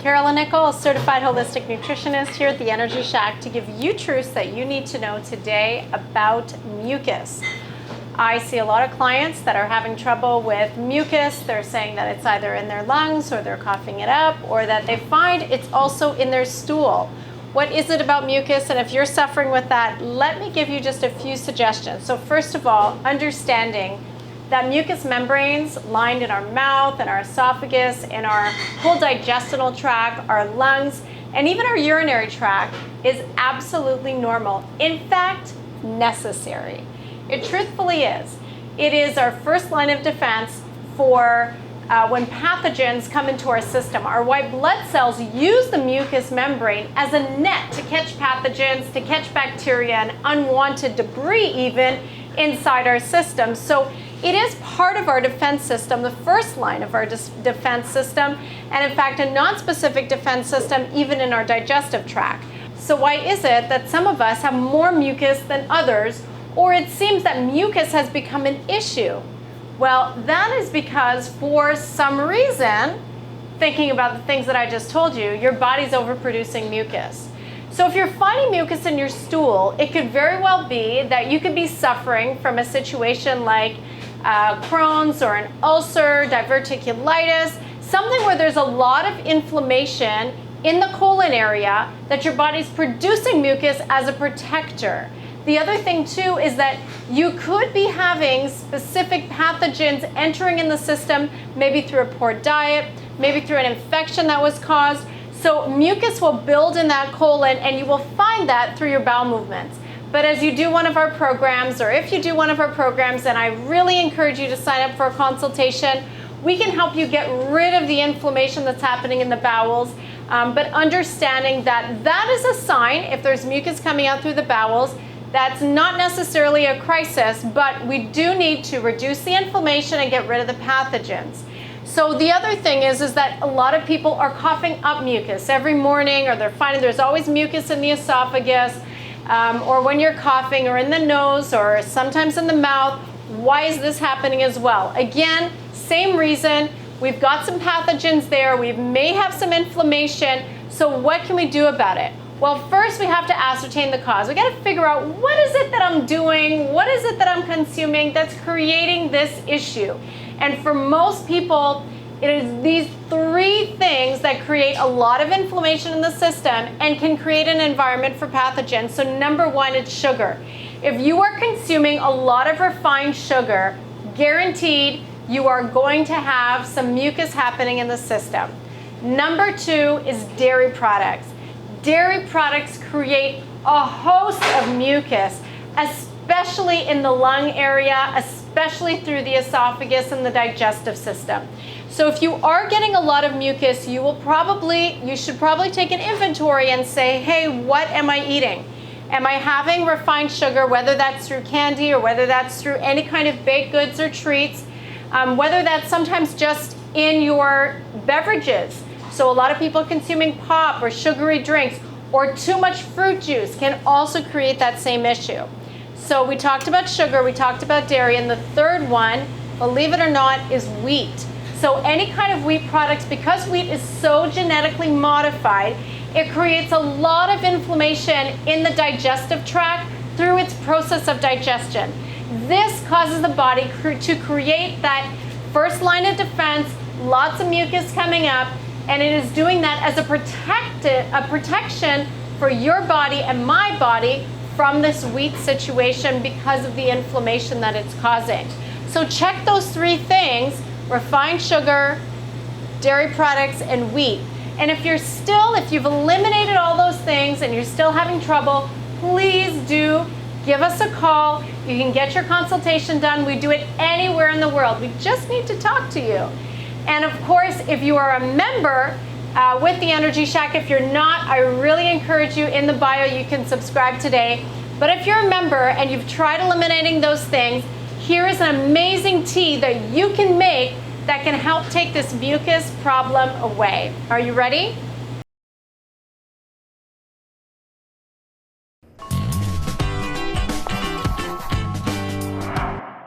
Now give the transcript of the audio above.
Carolyn Nichol, certified holistic nutritionist here at the Energy Shack to give you truths that you need to know today about mucus. I see a lot of clients that are having trouble with mucus. They're saying that it's either in their lungs or they're coughing it up, or that they find it's also in their stool. What is it about mucus? And if you're suffering with that, let me give you just a few suggestions. So first of all, understanding that mucous membranes lined in our mouth and our esophagus, in our whole digestional tract, our lungs, and even our urinary tract is absolutely normal. In fact, necessary. It truthfully is. It is our first line of defense for when pathogens come into our system. Our white blood cells use the mucous membrane as a net to catch pathogens, to catch bacteria and unwanted debris even inside our system. So it is part of our defense system, the first line of our defense system, and in fact a non-specific defense system even in our digestive tract. So why is it that some of us have more mucus than others, or it seems that mucus has become an issue? Well, that is because for some reason, thinking about the things that I just told you, your body's overproducing mucus. So if you're finding mucus in your stool, it could very well be that you could be suffering from a situation like Crohn's or an ulcer, diverticulitis, something where there's a lot of inflammation in the colon area that your body's producing mucus as a protector. The other thing too is that you could be having specific pathogens entering in the system, maybe through a poor diet, maybe through an infection that was caused. So mucus will build in that colon, and you will find that through your bowel movements. But as you do one of our programs, or if you do one of our programs, and I really encourage you to sign up for a consultation, we can help you get rid of the inflammation that's happening in the bowels. But understanding that that is a sign, if there's mucus coming out through the bowels, that's not necessarily a crisis, but we do need to reduce the inflammation and get rid of the pathogens. So the other thing is that a lot of people are coughing up mucus every morning, or they're finding there's always mucus in the esophagus, or when you're coughing, or in the nose, or sometimes in the mouth. Why is this happening as well? Again, same reason. We've got some pathogens there. We may have some inflammation. So what can we do about it? Well, first we have to ascertain the cause. We got to figure out, what is it that I'm doing? What is it that I'm consuming that's creating this issue? And for most people, it is these three things that create a lot of inflammation in the system and can create an environment for pathogens. So number one, it's sugar. If you are consuming a lot of refined sugar, guaranteed you are going to have some mucus happening in the system. Number two is dairy products. Dairy products create a host of mucus, especially in the lung area, especially through the esophagus and the digestive system. So if you are getting a lot of mucus, you should probably take an inventory and say, hey, what am I eating? Am I having refined sugar, whether that's through candy or whether that's through any kind of baked goods or treats, whether that's sometimes just in your beverages. So a lot of people consuming pop or sugary drinks or too much fruit juice can also create that same issue. So we talked about sugar, we talked about dairy, and the third one, believe it or not, is wheat. So any kind of wheat products, because wheat is so genetically modified, it creates a lot of inflammation in the digestive tract through its process of digestion. This causes the body to create that first line of defense, lots of mucus coming up, and it is doing that as a protection for your body and my body from this wheat situation because of the inflammation that it's causing. So check those three things: refined sugar, dairy products, and wheat. And if you've eliminated all those things and you're still having trouble, please do give us a call. You can get your consultation done. We do it anywhere in the world. We just need to talk to you. And of course, if you are a member with the Energy Shack, if you're not, I really encourage you, in the bio, you can subscribe today. But if you're a member and you've tried eliminating those things, here is an amazing tea that you can make that can help take this mucus problem away. Are you ready?